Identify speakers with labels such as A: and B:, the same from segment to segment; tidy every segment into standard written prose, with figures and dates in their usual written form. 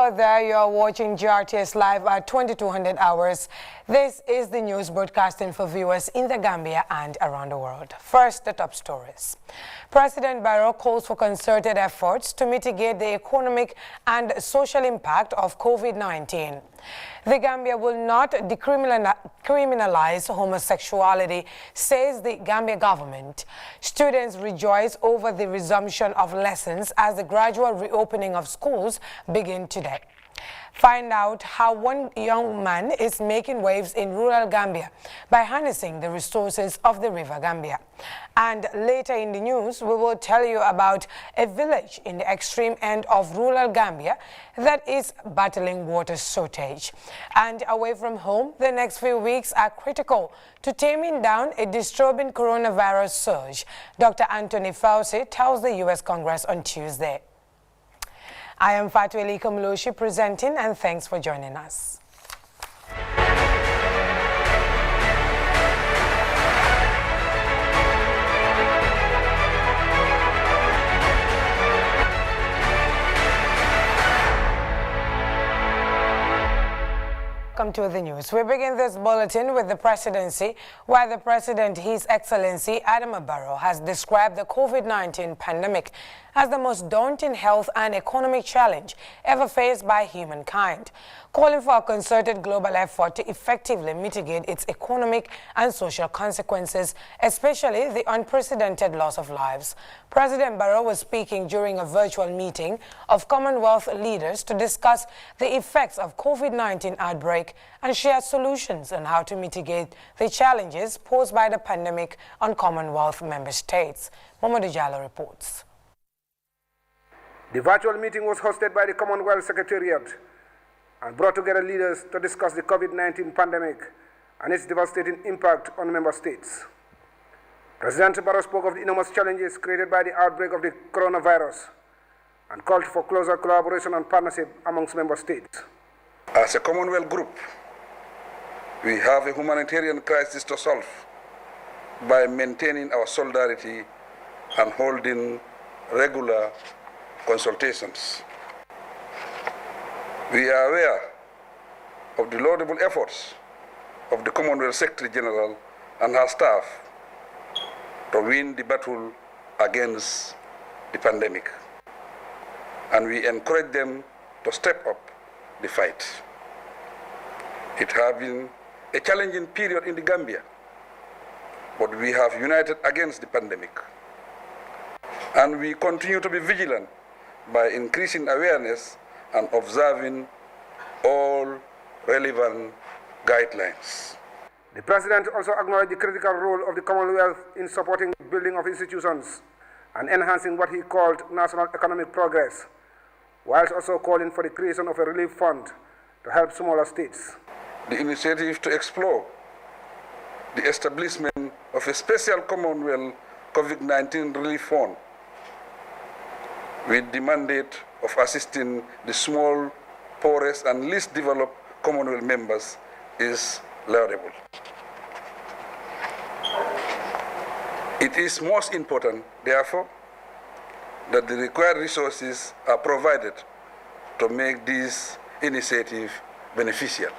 A: Hello there, you're watching Grts live at 2200 hours. This is the news broadcasting for viewers in the Gambia and around the world. First, the top stories. President Barrow calls for concerted efforts to mitigate the economic and social impact of COVID-19. The Gambia will not decriminalize homosexuality, says the Gambia government. Students rejoice over the resumption of lessons as the gradual reopening of schools begin today. Find out how one young man is making waves in rural Gambia by harnessing the resources of the River Gambia. And later in the news, we will tell you about a village in the extreme end of rural Gambia that is battling water shortage. And away from home, the next few weeks are critical to taming down a disturbing coronavirus surge. Dr. Anthony Fauci tells the U.S. Congress on Tuesday. I am Fatweli Kamloshi presenting, and thanks for joining us. Welcome to the news. We begin this bulletin with the presidency, where the president, His Excellency Adama Barrow, has described the COVID-19 pandemic as the most daunting health and economic challenge ever faced by humankind, calling for a concerted global effort to effectively mitigate its economic and social consequences, especially the unprecedented loss of lives. President Barrow was speaking during a virtual meeting of Commonwealth leaders to discuss the effects of COVID-19 outbreak and share solutions on how to mitigate the challenges posed by the pandemic on Commonwealth member states. Mamadou Jallo reports.
B: The virtual meeting was hosted by the Commonwealth Secretariat and brought together leaders to discuss the COVID-19 pandemic and its devastating impact on member states. President Barrow spoke of the enormous challenges created by the outbreak of the coronavirus and called for closer collaboration and partnership amongst member states.
C: As a Commonwealth group, we have a humanitarian crisis to solve by maintaining our solidarity and holding regular consultations. We are aware of the laudable efforts of the Commonwealth Secretary General and her staff to win the battle against the pandemic, and we encourage them to step up the fight. It has been a challenging period in the Gambia, but we have united against the pandemic, and we continue to be vigilant by increasing awareness and observing all relevant guidelines.
B: The President also acknowledged the critical role of the Commonwealth in supporting the building of institutions and enhancing what he called national economic progress, whilst also calling for the creation of a relief fund to help smaller states.
C: The initiative to explore the establishment of a special Commonwealth COVID-19 relief fund with the mandate of assisting the small, poorest and least developed Commonwealth members is laudable. It is most important, therefore, that the required resources are provided to make this initiative beneficial.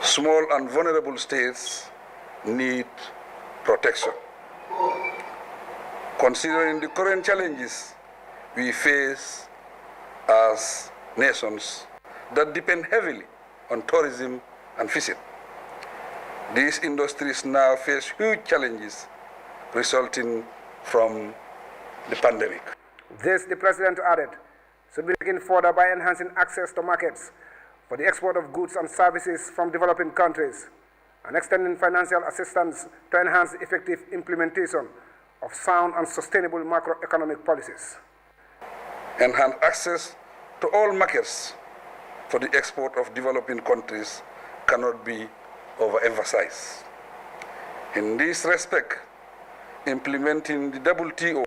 C: Small and vulnerable states need protection. Considering the current challenges we face as nations that depend heavily on tourism and fishing, these industries now face huge challenges resulting from the pandemic.
B: This, the President added, should be taken further by enhancing access to markets for the export of goods and services from developing countries and extending financial assistance to enhance the effective implementation of sound and sustainable macroeconomic policies.
C: Enhance access to all markets for the export of developing countries cannot be overemphasized. In this respect, implementing the WTO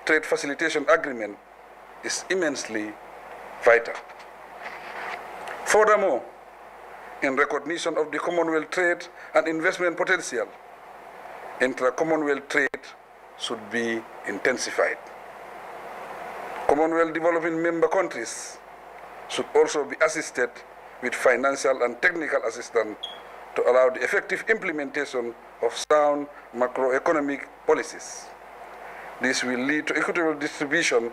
C: Trade Facilitation Agreement is immensely vital. Furthermore, in recognition of the Commonwealth trade and investment potential, intra-Commonwealth trade should be intensified. Commonwealth developing member countries should also be assisted with financial and technical assistance to allow the effective implementation of sound macroeconomic policies. This will lead to equitable distribution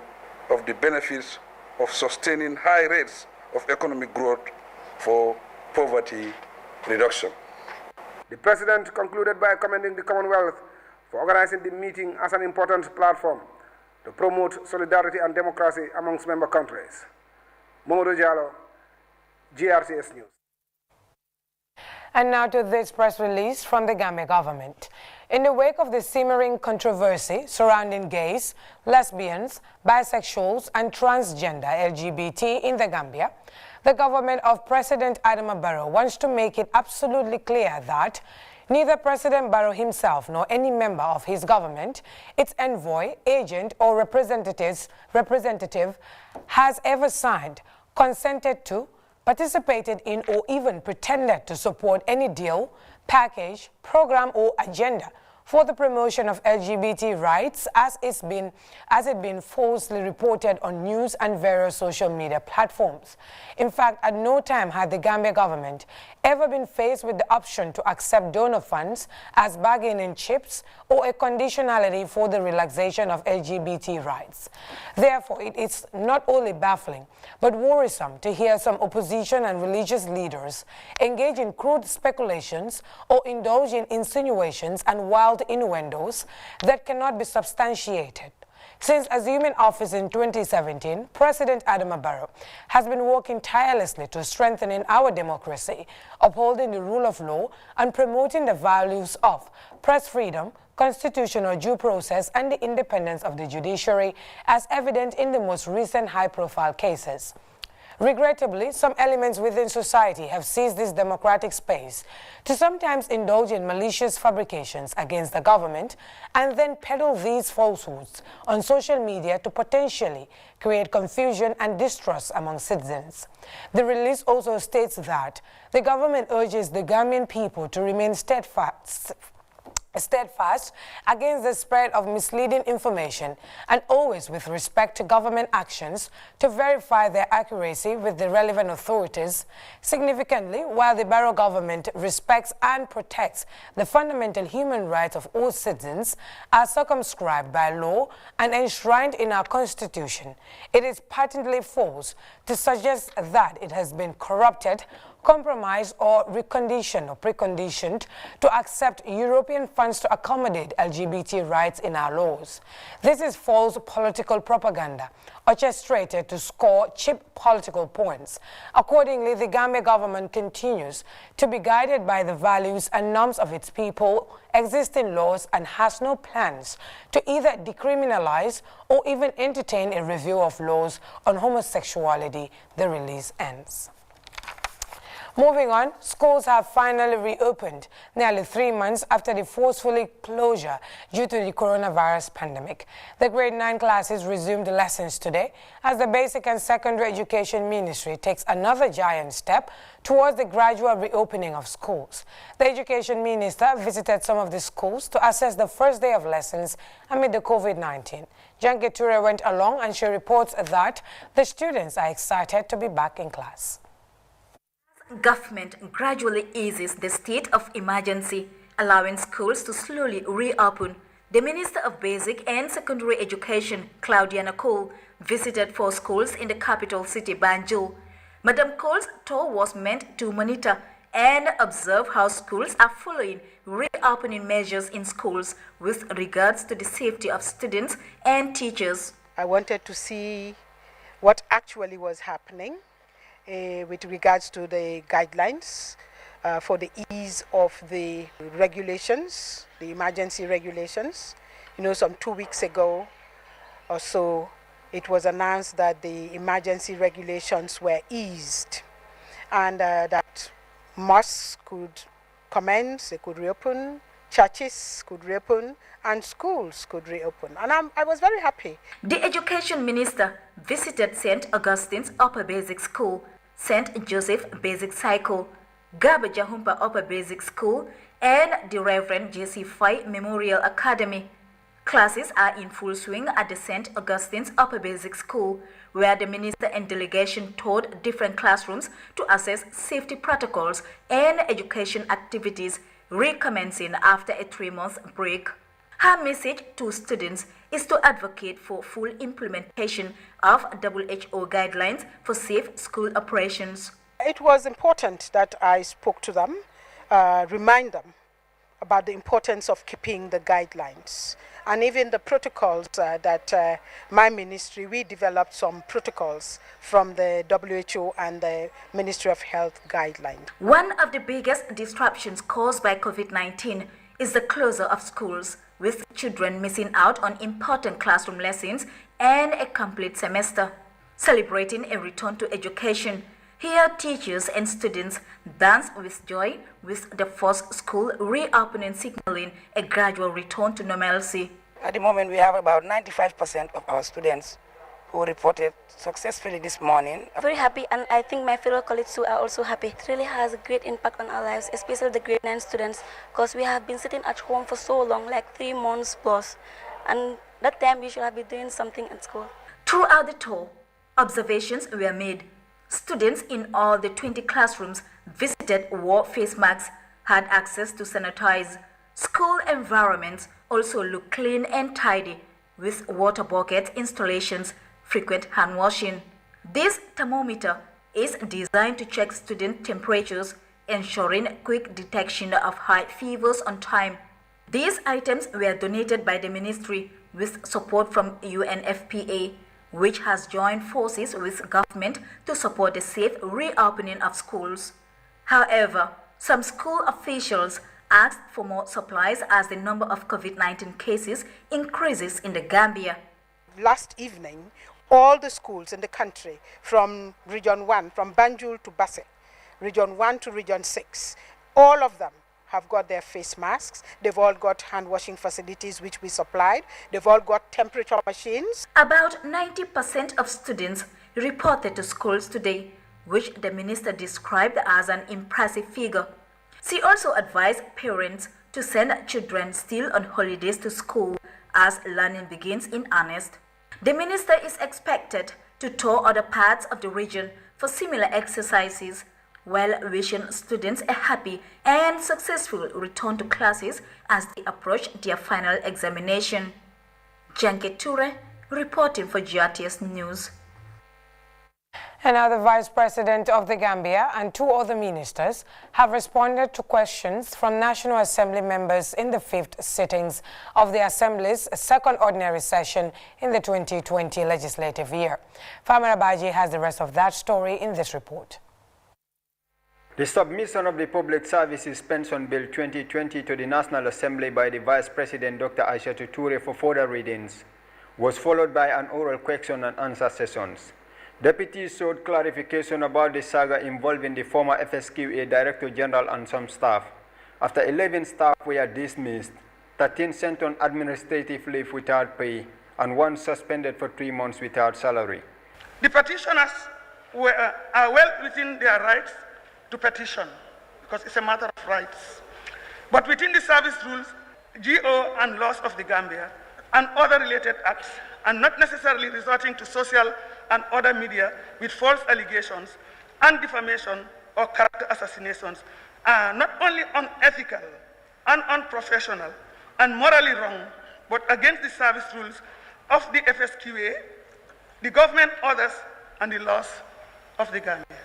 C: of the benefits of sustaining high rates of economic growth for poverty reduction.
B: The President concluded by commending the Commonwealth for organizing the meeting as an important platform to promote solidarity and democracy amongst member countries. Momodo Jallo, GRTS News.
A: And now to this press release from the Gambia government. In the wake of the simmering controversy surrounding gays, lesbians, bisexuals and transgender LGBT in the Gambia, the government of President Adama Barrow wants to make it absolutely clear that neither President Barrow himself nor any member of his government, its envoy, agent or representative has ever signed, consented to, participated in or even pretended to support any deal, package, program or agenda for the promotion of LGBT rights as it been falsely reported on news and various social media platforms. In fact, at no time had the Gambia government ever been faced with the option to accept donor funds as bargaining chips or a conditionality for the relaxation of LGBT rights. Therefore, it is not only baffling but worrisome to hear some opposition and religious leaders engage in crude speculations or indulge in insinuations and wild innuendos that cannot be substantiated. Since assuming office in 2017, President Adama Barrow has been working tirelessly to strengthening our democracy, upholding the rule of law and promoting the values of press freedom, constitutional due process and the independence of the judiciary as evident in the most recent high-profile cases. Regrettably, some elements within society have seized this democratic space to sometimes indulge in malicious fabrications against the government and then peddle these falsehoods on social media to potentially create confusion and distrust among citizens. The release also states that the government urges the Gambian people to remain steadfast against the spread of misleading information and always with respect to government actions to verify their accuracy with the relevant authorities. Significantly, while the Barrow government respects and protects the fundamental human rights of all citizens as circumscribed by law and enshrined in our Constitution, it is patently false to suggest that it has been corrupted, compromised or preconditioned to accept European funds to accommodate LGBT rights in our laws. This is false political propaganda orchestrated to score cheap political points. Accordingly, the Gambia government continues to be guided by the values and norms of its people, existing laws, and has no plans to either decriminalize or even entertain a review of laws on homosexuality. The release ends. Moving on, schools have finally reopened nearly 3 months after the forceful closure due to the coronavirus pandemic. The grade 9 classes resumed lessons today as the Basic and Secondary Education Ministry takes another giant step towards the gradual reopening of schools. The Education Minister visited some of the schools to assess the first day of lessons amid the COVID-19. Janke Ture went along and she reports that the students are excited to be back in class.
D: Government gradually eases the state of emergency, allowing schools to slowly reopen. The Minister of Basic and Secondary Education, Claudiana Cole, visited 4 schools in the capital city, Banjul. Madam Cole's tour was meant to monitor and observe how schools are following reopening measures in schools with regards to the safety of students and teachers.
E: I wanted to see what actually was happening with regards to the guidelines for the ease of the regulations, the emergency regulations. You know, some 2 weeks ago or so, it was announced that the emergency regulations were eased and that mosques could commence, they could reopen, churches could reopen, and schools could reopen. And I was very happy.
D: The Education Minister visited St. Augustine's Upper Basic School, St. Joseph Basic Cycle, Gaba Jahumpa Upper Basic School, and the Reverend J.C. Fai Memorial Academy. Classes are in full swing at the St. Augustine's Upper Basic School, where the minister and delegation toured different classrooms to assess safety protocols and education activities, recommencing after a 3-month break. Her message to students is to advocate for full implementation of WHO guidelines for safe school operations.
E: It was important that I spoke to them, remind them about the importance of keeping the guidelines and even the protocols that my ministry, we developed some protocols from the WHO and the Ministry of Health guidelines.
D: One of the biggest disruptions caused by COVID-19 is the closure of schools, with children missing out on important classroom lessons and a complete semester. Celebrating a return to education, here teachers and students dance with joy with the first school reopening, signaling a gradual return to normalcy.
F: At the moment, we have about 95% of our students who reported successfully this morning.
G: Very happy, and I think my fellow colleagues too are also happy. It really has a great impact on our lives, especially the grade 9 students, because we have been sitting at home for so long, like 3 months plus, and that time we should have been doing something at school.
D: Throughout the tour, observations were made. Students in all the 20 classrooms visited wore face masks, had access to sanitize. School environments also look clean and tidy, with water bucket installations, frequent hand washing. This thermometer is designed to check student temperatures, ensuring quick detection of high fevers on time. These items were donated by the ministry with support from UNFPA, which has joined forces with government to support the safe reopening of schools. However, some school officials asked for more supplies as the number of COVID-19 cases increases in the Gambia.
E: Last evening, all the schools in the country, from Region 1, from Banjul to Basse, Region 1 to Region 6, all of them have got their face masks. They've all got hand washing facilities which we supplied. They've all got temperature machines.
D: About 90% of students reported to schools today, which the minister described as an impressive figure. She also advised parents to send children still on holidays to school as learning begins in earnest. The minister is expected to tour other parts of the region for similar exercises, while wishing students a happy and successful return to classes as they approach their final examination. Janke Ture, reporting for Grts News.
A: And now the Vice President of the Gambia and 2 other ministers have responded to questions from National Assembly members in the 5th sittings of the Assembly's 2nd ordinary session in the 2020 legislative year. Famara Baji has the rest of that story in this report.
H: The submission of the Public Services Pension Bill 2020 to the National Assembly by the Vice President Dr. Aissatou Toure for further readings was followed by an oral question and answer sessions. Deputies sought clarification about the saga involving the former FSQA Director General and some staff. After 11 staff were dismissed, 13 sent on administrative leave without pay, and 1 suspended for 3 months without salary.
I: The petitioners are well within their rights to petition, because it's a matter of rights. But within the service rules, GO and laws of the Gambia, and other related acts, and not necessarily resorting to social and other media with false allegations and defamation or character assassinations are not only unethical and unprofessional and morally wrong, but against the service rules of the FSQA, the government orders, and the laws of the Gambia.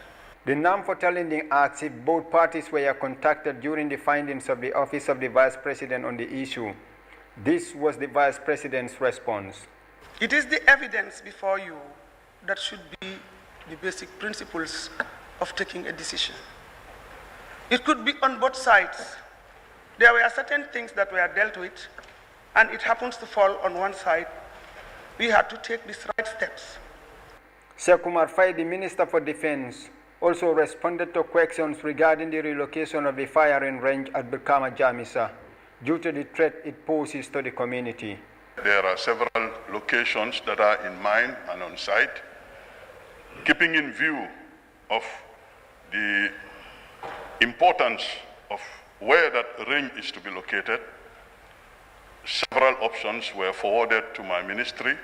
H: The NAM for challenging asks if both parties were contacted during the findings of the Office of the Vice President on the issue. This was the Vice President's response.
I: It is the evidence before you that should be the basic principles of taking a decision. It could be on both sides. There were certain things that were dealt with, and it happens to fall on one side. We had to take these right steps.
H: Sekumar Faye, the Minister for Defense, also responded to questions regarding the relocation of the firing range at Brikama Jamisa due to the threat it poses to the community.
J: There are several locations that are in mind and on site. Keeping in view of the importance of where that range is to be located, several options were forwarded to my ministry,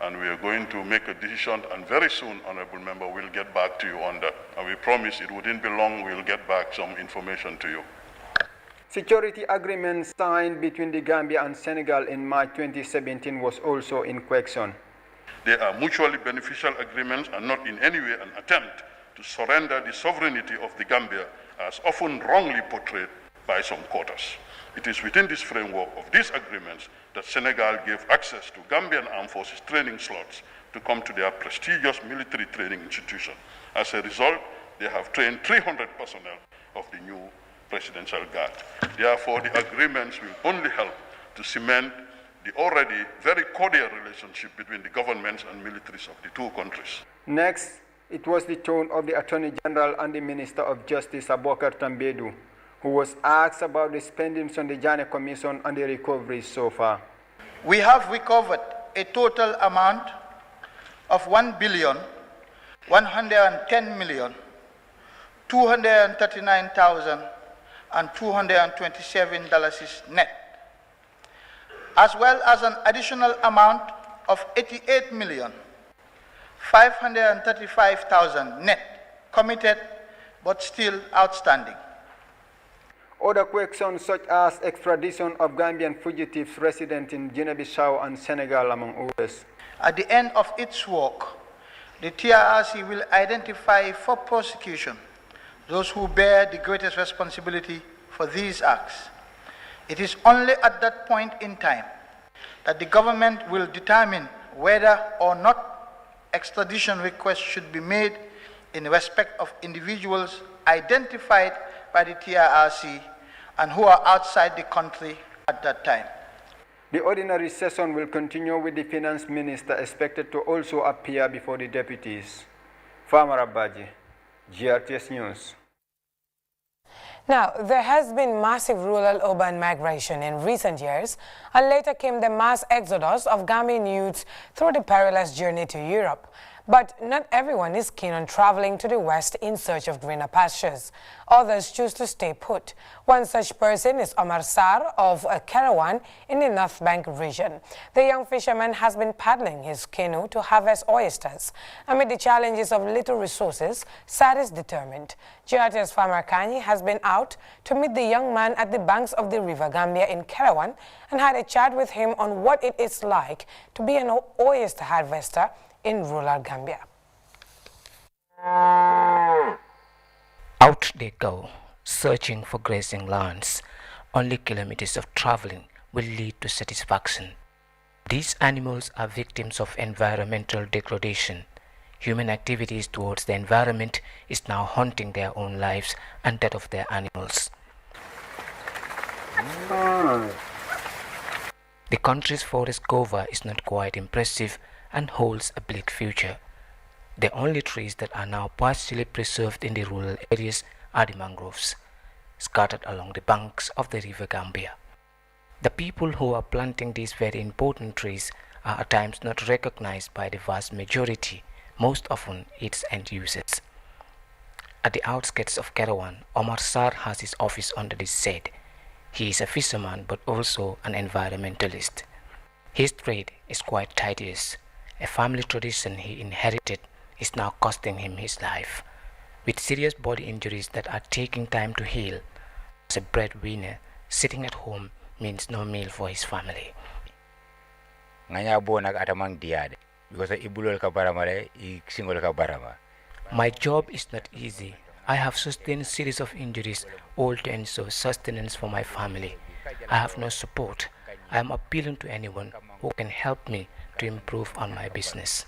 J: and we are going to make a decision, and very soon, Honorable Member, we'll get back to you on that. And we promise it wouldn't be long, we'll get back some information to you.
H: Security agreement signed between the Gambia and Senegal in March 2017 was also in question.
J: They are mutually beneficial agreements and not in any way an attempt to surrender the sovereignty of the Gambia, as often wrongly portrayed by some quarters. It is within this framework of these agreements that Senegal gave access to Gambian Armed Forces training slots to come to their prestigious military training institution. As a result, they have trained 300 personnel of the new Presidential Guard. Therefore, the agreements will only help to cement the already very cordial relationship between the governments and militaries of the two countries.
H: Next, it was the turn of the Attorney General and the Minister of Justice, Abubakar Tambedu, who was asked about the spendings on the Janneh Commission and the recoveries so far.
K: We have recovered a total amount of $1,110,239,227 net, as well as an additional amount of $88,535,000 net committed but still outstanding.
H: Other questions such as extradition of Gambian fugitives resident in Guinea-Bissau and Senegal, among others.
K: At the end of its work, the TRRC will identify for prosecution those who bear the greatest responsibility for these acts. It is only at that point in time that the government will determine whether or not extradition requests should be made in respect of individuals identified by the TRRC and who are outside the country at that time.
H: The ordinary session will continue with the Finance Minister expected to also appear before the deputies. Farmer Abaji, GRTS News.
A: Now, there has been massive rural-urban migration in recent years, and later came the mass exodus of Gambian youths through the perilous journey to Europe. But not everyone is keen on traveling to the west in search of greener pastures. Others choose to stay put. One such person is Omar Sarr of Kerawan in the North Bank region. The young fisherman has been paddling his canoe to harvest oysters. Amid the challenges of little resources, Sarr is determined. GRTS farmer Kanyi has been out to meet the young man at the banks of the River Gambia in Kerawan and had a chat with him on what it is like to be an oyster harvester in rural Gambia.
L: Out they go, searching for grazing lands. Only kilometers of traveling will lead to satisfaction. These animals are victims of environmental degradation. Human activities towards the environment is now haunting their own lives and that of their animals. The country's forest cover is not quite impressive and holds a bleak future. The only trees that are now partially preserved in the rural areas are the mangroves, scattered along the banks of the River Gambia. The people who are planting these very important trees are at times not recognized by the vast majority, most often its end users. At the outskirts of Kerawan, Omar Sarr has his office under this shade. He is a fisherman but also an environmentalist. His trade is quite tedious. A family tradition he inherited is now costing him his life. With serious body injuries that are taking time to heal, as a breadwinner, sitting at home means no meal for his family. My job is not easy. I have sustained a series of injuries, all to ensure sustenance for my family. I have no support. I am appealing to anyone who can help me to improve on my business.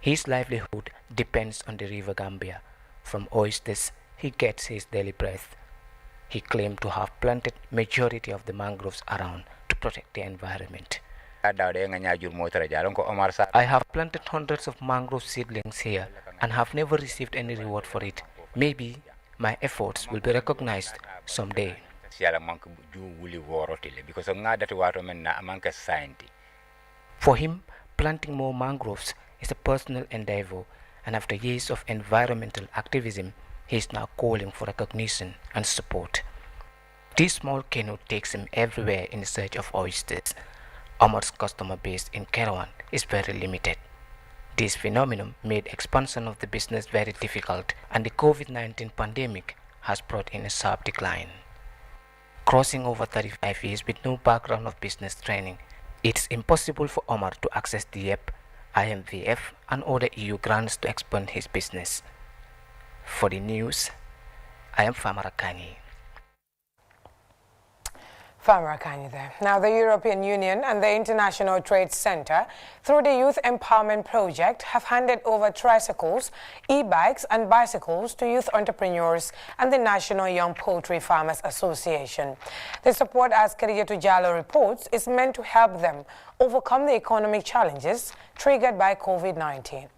L: His livelihood depends on the River Gambia. From oysters, he gets his daily bread. He claimed to have planted majority of the mangroves around to protect the environment. I have planted hundreds of mangrove seedlings here and have never received any reward for it. Maybe my efforts will be recognized someday. For him, planting more mangroves is a personal endeavor, and after years of environmental activism, he is now calling for recognition and support. This small canoe takes him everywhere in search of oysters. Omar's customer base in Kerawan is very limited. This phenomenon made expansion of the business very difficult, and the COVID-19 pandemic has brought in a sharp decline. Crossing over 35 years with no background of business training, it's impossible for Omar to access the YEP, IMVF, and other EU grants to expand his business. For the news, I am Famarakani.
A: Famarakani there. Now, the European Union and the International Trade Center, through the Youth Empowerment Project, have handed over tricycles, e-bikes and bicycles to youth entrepreneurs and the National Young Poultry Farmers Association. The support, as Khadijatou Jallow reports, is meant to help them overcome the economic challenges triggered by COVID-19.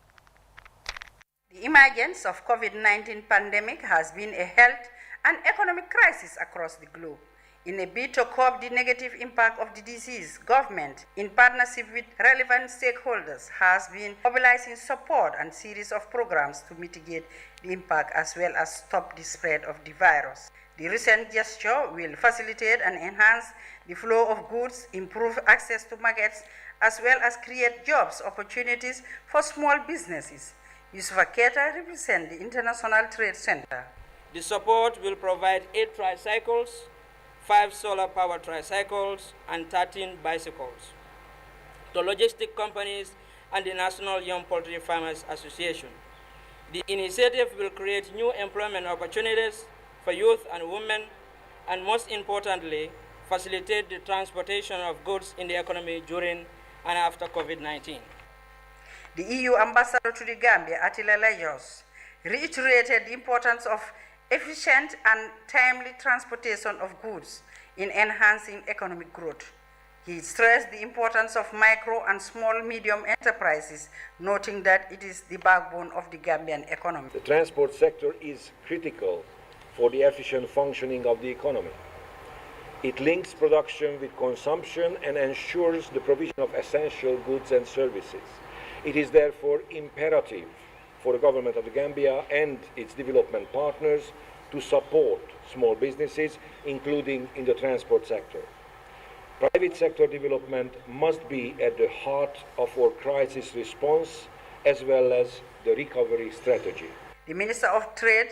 M: The emergence of COVID-19 pandemic has been a health and economic crisis across the globe. In a bid to curb the negative impact of the disease, government, in partnership with relevant stakeholders, has been mobilizing support and series of programs to mitigate the impact as well as stop the spread of the virus. The recent gesture will facilitate and enhance the flow of goods, improve access to markets, as well as create jobs opportunities for small businesses. Yusufa Keta represents the International Trade Center.
N: The support will provide 8 tricycles, 5 solar-powered tricycles, and 13 bicycles to logistic companies and the National Young Poultry Farmers Association. The initiative will create new employment opportunities for youth and women, and most importantly, facilitate the transportation of goods in the economy during and after COVID-19.
M: The EU ambassador to the Gambia, Attila Lajos, reiterated the importance of efficient and timely transportation of goods in enhancing economic growth. He stressed the importance of micro and small medium enterprises, noting that it is the backbone of the Gambian economy.
O: The transport sector is critical for the efficient functioning of the economy. It links production with consumption and ensures the provision of essential goods and services. It is therefore imperative for the government of the Gambia and its development partners to support small businesses, including in the transport sector. Private sector development must be at the heart of our crisis response as well as the recovery strategy.
M: The Minister of Trade,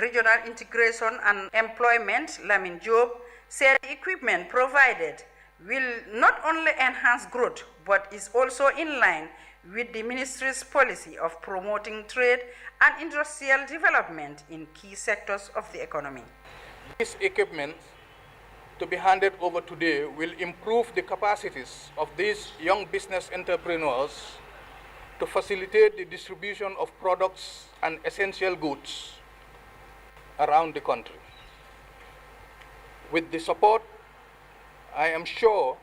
M: Regional Integration and Employment, Lamin Job, said the equipment provided will not only enhance growth, but is also in line with the Ministry's policy of promoting trade and industrial development in key sectors of the economy.
P: This equipment to be handed over today will improve the capacities of these young business entrepreneurs to facilitate the distribution of products and essential goods around the country. With the support, I am sure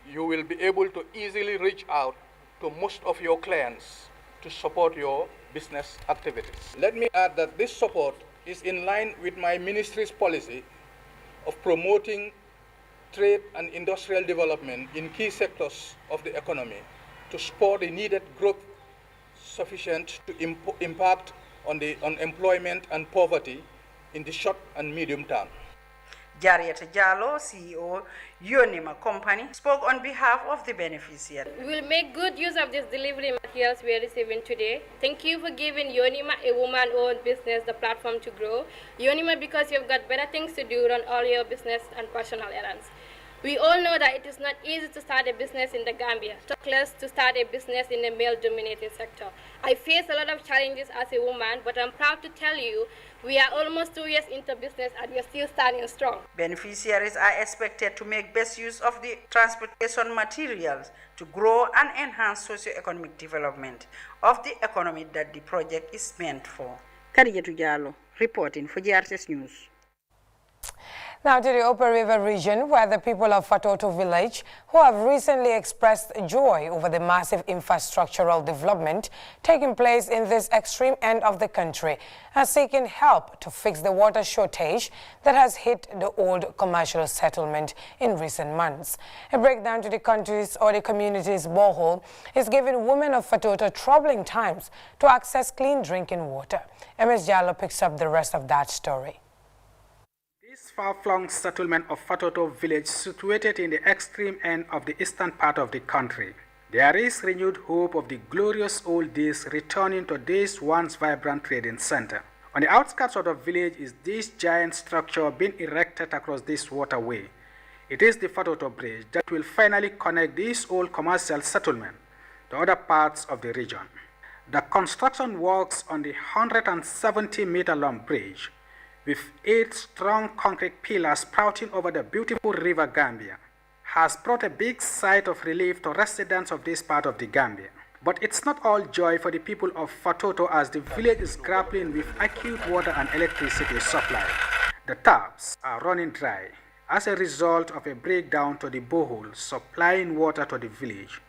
P: you will be able to easily reach out to most of your clients to support your business activities. Let me add that this support is in line with my ministry's policy of promoting trade and industrial development in key sectors of the economy to spur the needed growth sufficient to impact on employment and poverty in the short and medium term.
M: Jariata Jallow, CEO, Yonima Company, spoke on behalf of the beneficiary.
Q: We will make good use of these delivery materials we are receiving today. Thank you for giving Yonima, a woman-owned business, the platform to grow. Yonima, because you've got better things to do on all your business and personal errands. We all know that it is not easy to start a business in the Gambia, talk less to start a business in a male-dominated sector. I face a lot of challenges as a woman, but I'm proud to tell you we are almost 2 years into business and we're still standing strong.
M: Beneficiaries are expected to make best use of the transportation materials to grow and enhance socio-economic development of the economy that the project is meant for. Khadijatou Jallow, reporting for GRTS News.
A: Now to the Upper River region, where the people of Fatoto village, who have recently expressed joy over the massive infrastructural development taking place in this extreme end of the country, are seeking help to fix the water shortage that has hit the old commercial settlement in recent months. A breakdown to the country's or the community's borehole is giving women of Fatoto troubling times to access clean drinking water. MS Jallo picks up the rest of that story.
R: This far-flung settlement of Fatoto village, situated in the extreme end of the eastern part of the country. There is renewed hope of the glorious old days returning to this once vibrant trading center. On the outskirts of the village is this giant structure being erected across this waterway. It is the Fatoto Bridge that will finally connect this old commercial settlement to other parts of the region. The construction works on the 170-meter-long bridge, with 8 strong concrete pillars sprouting over the beautiful river Gambia, has brought a big sight of relief to residents of this part of the Gambia. But it's not all joy for the people of Fatoto as the village is grappling with acute water and electricity supply. The taps are running dry as a result of a breakdown to the borehole supplying water to the village.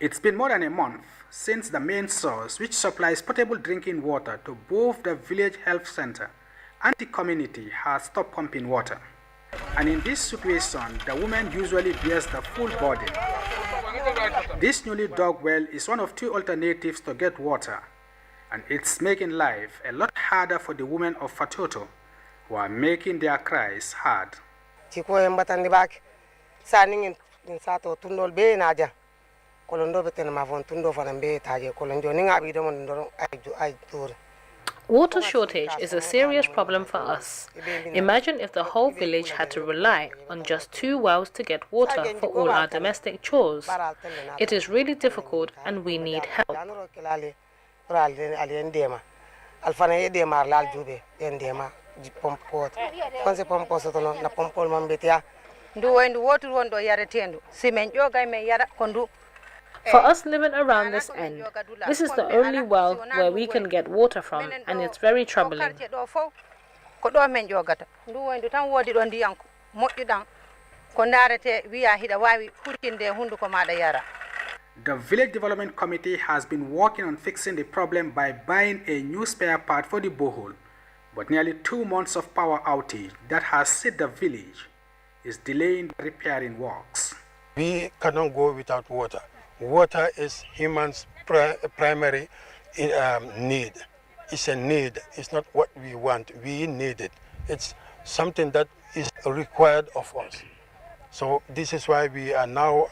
R: It's been more than a month since the main source, which supplies potable drinking water to both the village health center and the community, has stopped pumping water. And in this situation, the woman usually bears the full burden. This newly dug well is one of 2 alternatives to get water, and it's making life a lot harder for the women of Fatoto, who are making their cries heard.
S: Water shortage is a serious problem for us. Imagine if the whole village had to rely on just 2 wells to get water for all our domestic chores. It is really difficult and we need help. For us living around this end, this is the only well where we can get water from, and it's very troubling.
R: The Village Development Committee has been working on fixing the problem by buying a new spare part for the borehole, but nearly 2 months of power outage that has hit the village is delaying the repairing works.
T: We cannot go without water. Water is human's primary need. It's a need. It's not what we want. We need it. It's something that is required of us. So this is why we are now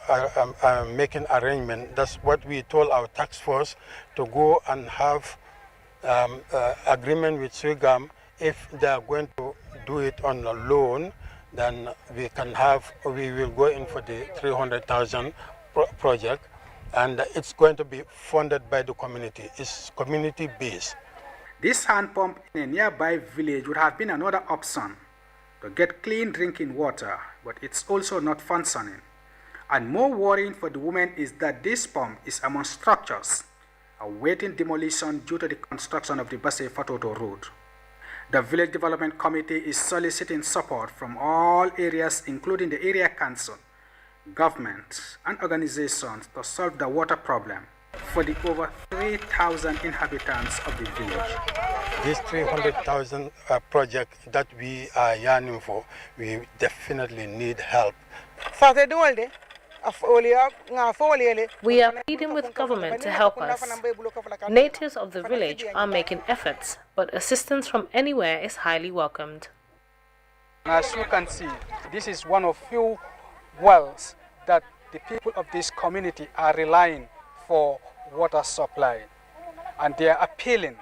T: making arrangement. That's what we told our task force, to go and have agreement with Swigam. If they are going to do it on a loan, then we will go in for the 300,000 project. And it's going to be funded by the community. It's community-based.
R: This hand pump in a nearby village would have been another option to get clean drinking water, but it's also not functioning. And more worrying for the women is that this pump is among structures awaiting demolition due to the construction of the Basse-Fatoto road. The Village Development Committee is soliciting support from all areas, including the area council, governments and organizations, to solve the water problem for the over 3,000 inhabitants of the village.
T: This 300,000 project that we are yearning for, we definitely need help.
S: We are pleading with government to help us. Natives of the village are making efforts, but assistance from anywhere is highly welcomed.
R: As you can see, this is one of few wells that the people of this community are relying for water supply, and they are appealing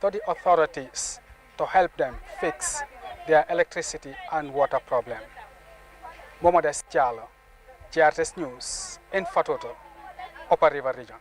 R: to the authorities to help them fix their electricity and water problem. Momodes Jallo, Grts News in Fatoto, Upper River Region.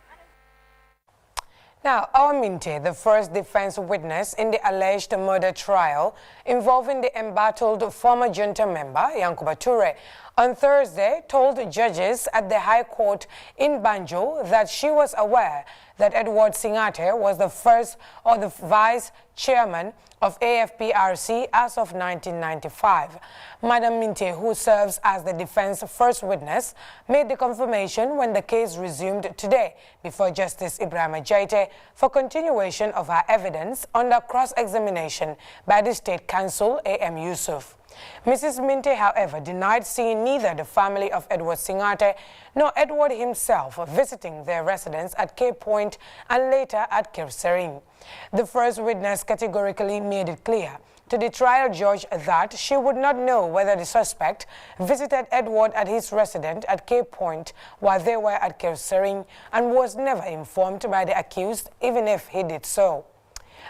A: Now, Awaminte, the first defense witness in the alleged murder trial involving the embattled former junta member, Yankuba Toure, on Thursday told judges at the High Court in Banjul that she was aware that Edward Singate was the first or the vice chairman of AFPRC as of 1995. Madam Minte, who serves as the defense first witness, made the confirmation when the case resumed today before Justice Ibrahima Jaite for continuation of her evidence under cross-examination by the State Counsel A.M. Yusuf. Mrs. Minte, however, denied seeing neither the family of Edward Singate nor Edward himself visiting their residence at Cape Point and later at Kirsering. The first witness categorically made it clear to the trial judge that she would not know whether the suspect visited Edward at his residence at Cape Point while they were at Kirsering and was never informed by the accused, even if he did so.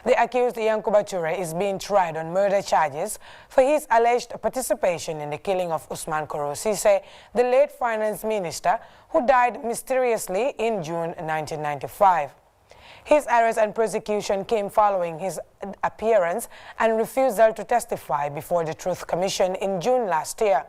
A: The accused Yankuba Toure is being tried on murder charges for his alleged participation in the killing of Usman Koro Sise, the late finance minister who died mysteriously in June 1995. His arrest and prosecution came following his appearance and refusal to testify before the Truth Commission in June last year.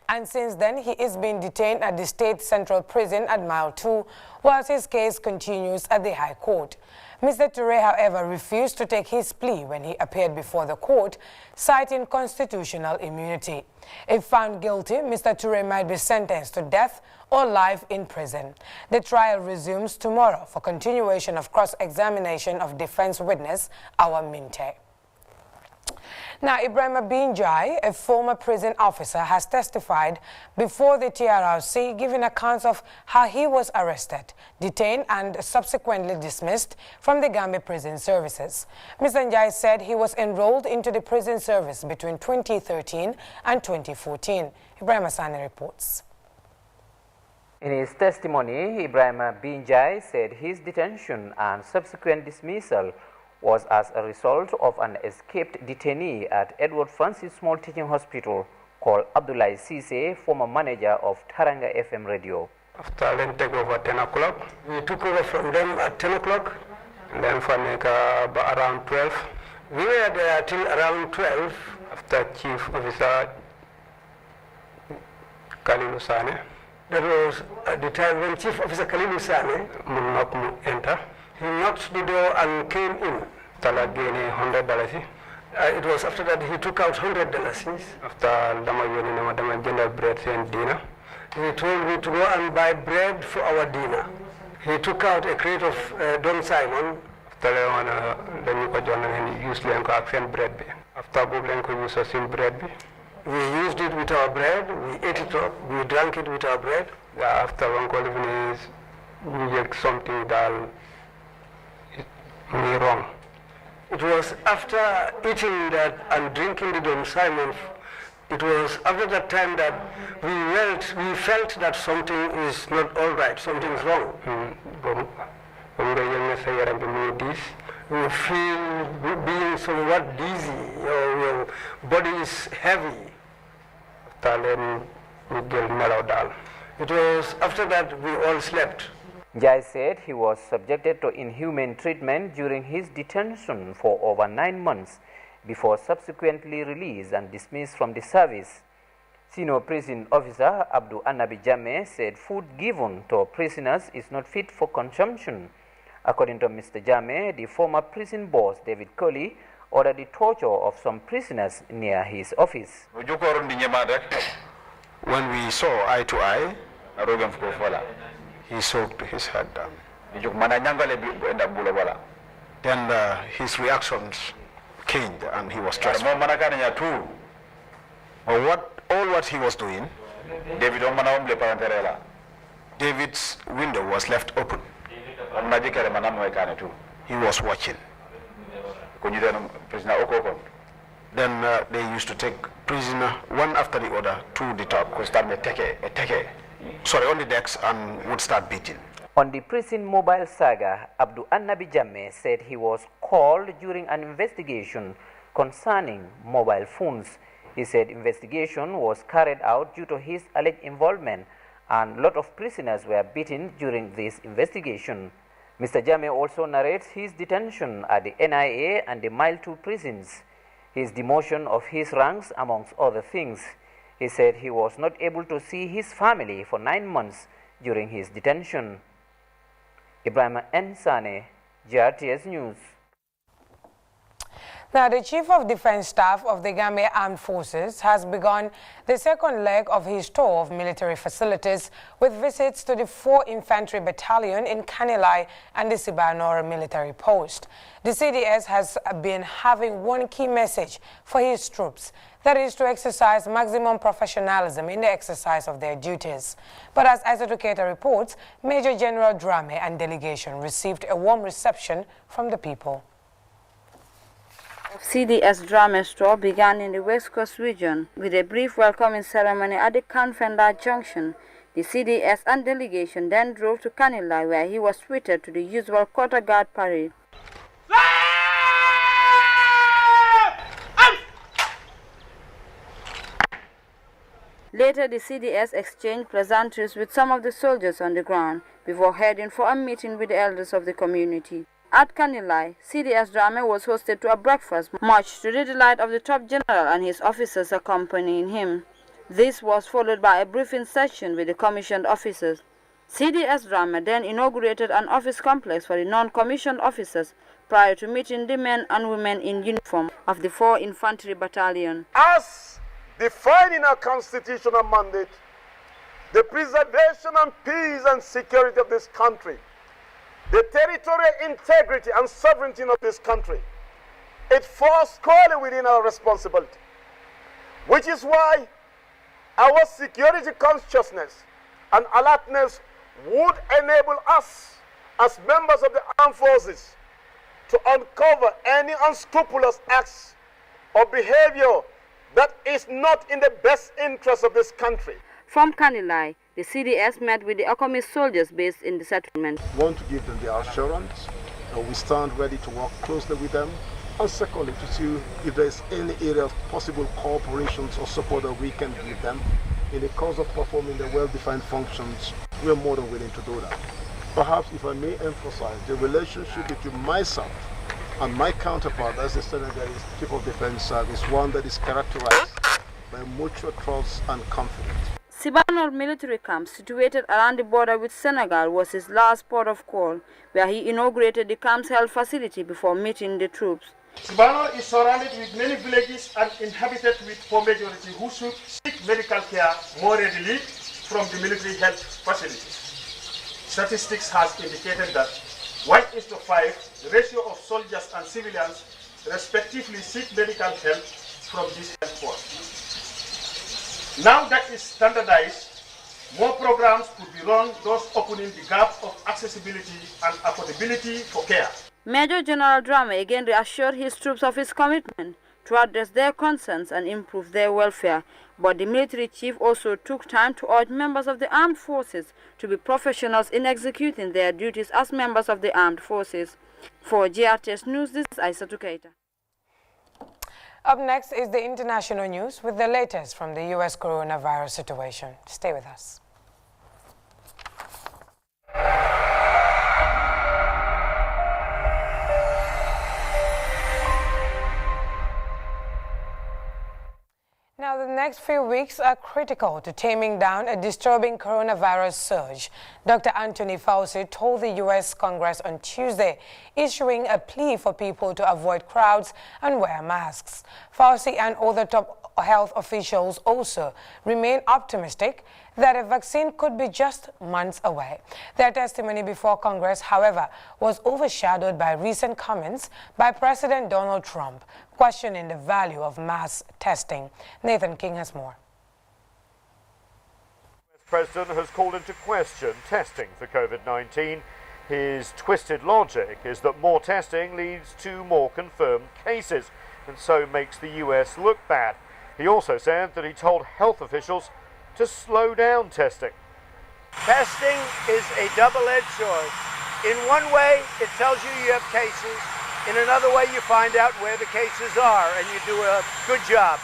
A: And since then, he is being detained at the State Central Prison at Mile 2, whilst his case continues at the High Court. Mr. Toure, however, refused to take his plea when he appeared before the court, citing constitutional immunity. If found guilty, Mr. Toure might be sentenced to death or life in prison. The trial resumes tomorrow for continuation of cross-examination of defense witness Awa Minte. Now, Ibrahima Binjai, a former prison officer, has testified before the TRRC, giving accounts of how he was arrested, detained and subsequently dismissed from the Gambia Prison Services. Mr. Njai said he was enrolled into the prison service between 2013 and 2014. Ibrahima Sani reports.
U: In his testimony, Ibrahima Binjai said his detention and subsequent dismissal was as a result of an escaped detainee at Edward Francis Small Teaching Hospital called Abdullah Sise, former manager of Taranga FM radio.
V: After then take over 10 o'clock, we took over from them at 10 o'clock, and then for around 12. We were there till around 12 after Chief Officer Kalilu Sane. That was at the time when Chief Officer Kalilu Sane enter. He knocked the door and came in. Tala gave $100. It was after that he took out $100. After Dama gender bread and dinner. He told me to go and buy bread for our dinner. He took out a crate of Don Simon. After then you could join and use accent bread. After Boblenko use bread. We used it with our bread, we ate it up, we drank it with our bread. After one call is we get something that wrong. It was after eating that and drinking the Don Simon, it was after that time that we felt that something is not all right, something's wrong. We feel being somewhat dizzy, your body is heavy. It was after that we all slept.
U: Jai said he was subjected to inhumane treatment during his detention for over 9 months before subsequently released and dismissed from the service. Senior prison officer Abdu Anabi Jame said food given to prisoners is not fit for consumption. According to Mr. Jame, the former prison boss David Colley ordered the torture of some prisoners near his office.
T: When we saw eye to eye, he soaked his head down. Then his reactions changed and he was stressed. But what he was doing, David's window was left open. He was watching. Then they used to take prisoner one after the other to the top. Sorry, on the decks and would start beating.
U: On the prison mobile saga, Abdu Anabi Jammeh said he was called during an investigation concerning mobile phones. He said investigation was carried out due to his alleged involvement and a lot of prisoners were beaten during this investigation. Mr. Jammeh also narrates his detention at the NIA and the Mile 2 prisons, his demotion of his ranks amongst other things. He said he was not able to see his family for 9 months during his detention. Ibrahim N. Sane, GRTS News.
A: Now, the Chief of Defense Staff of the Gambia Armed Forces has begun the second leg of his tour of military facilities with visits to the 4 Infantry Battalion in Kanilai and the Sibanor military post. The CDS has been having one key message for his troops, that is to exercise maximum professionalism in the exercise of their duties. But as Isaducator reports, Major General Drame and delegation received a warm reception from the people.
B: CDS Drama Store began in the West Coast region with a brief welcoming ceremony at the Kanfenda Junction. The CDS and delegation then drove to Kanilai, where he was treated to the usual quarter guard parade. Later, the CDS exchanged pleasantries with some of the soldiers on the ground before heading for a meeting with the elders of the community. At Kanilai, CDS Drama was hosted to a breakfast, much to the delight of the top general and his officers accompanying him. This was followed by a briefing session with the commissioned officers. CDS Drama then inaugurated an office complex for the non-commissioned officers prior to meeting the men and women in uniform of the 4 Infantry Battalion.
C: As defined in our constitutional mandate, the preservation and peace and security of this country, the territorial integrity and sovereignty of this country, it falls squarely within our responsibility, which is why our security consciousness and alertness would enable us as members of the armed forces to uncover any unscrupulous acts or behavior that is not in the best interest of this country.
B: From Kanilai, the CDS met with the Okomi soldiers based in the settlement.
C: We want to give them the assurance that we stand ready to work closely with them, and secondly to see if there is any area of possible cooperations or support that we can give them in the course of performing the well-defined functions. We are more than willing to do that. Perhaps, if I may emphasize, the relationship between myself and my counterpart as the Senegalese Chief of Defense Service, one that is characterized by mutual trust and confidence.
B: Sibanor military camp, situated around the border with Senegal, was his last port of call, where he inaugurated the camp's health facility before meeting the troops.
C: Sibanor is surrounded with many villages and inhabited with poor majority who should seek medical care more readily from the military health facilities. Statistics has indicated that 1:5, the ratio of soldiers and civilians respectively seek medical help from this health force. Now that is standardized, more programs could be run, thus opening the gap of accessibility and affordability for care.
B: Major General Drame again reassured his troops of his commitment to address their concerns and improve their welfare, but the military chief also took time to urge members of the armed forces to be professionals in executing their duties as members of the armed forces. For GRTS News, this is Aissatou Keita.
A: Up next is the international news with the latest from the U.S. coronavirus situation. Stay with us. Now, the next few weeks are critical to taming down a disturbing coronavirus surge. Dr. Anthony Fauci told the U.S. Congress on Tuesday, issuing a plea for people to avoid crowds and wear masks. Fauci and other top health officials also remain optimistic that a vaccine could be just months away. Their testimony before Congress, however, was overshadowed by recent comments by President Donald Trump, questioning the value of mass testing. Nathan King has more.
W: The President has called into question testing for COVID-19. His twisted logic is that more testing leads to more confirmed cases and so makes the US look bad. He also said that he told health officials to slow down testing.
X: Testing is a double-edged sword. In one way, it tells you you have cases. In another way, you find out where the cases are, and you do a good job.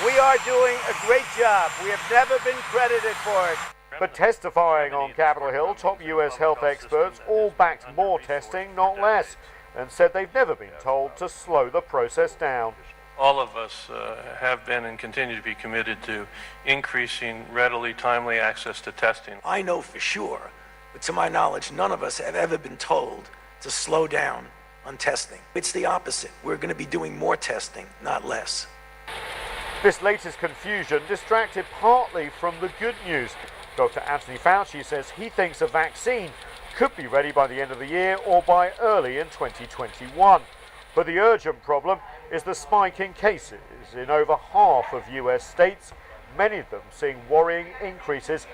X: We are doing a great job. We have never been credited for it.
W: But testifying on Capitol Hill, top US health experts all backed more testing, not less, and said they've never been told to slow the process down.
D: All of us have been and continue to be committed to increasing readily, timely access to testing.
E: I know for sure, but to my knowledge, none of us have ever been told to slow down on testing. It's the opposite. We're going to be doing more testing, not less.
W: This latest confusion distracted partly from the good news. Dr. Anthony Fauci says he thinks a vaccine could be ready by the end of the year or by early in 2021. But the urgent problem is the spike in cases in over half of US states, many of them seeing worrying increases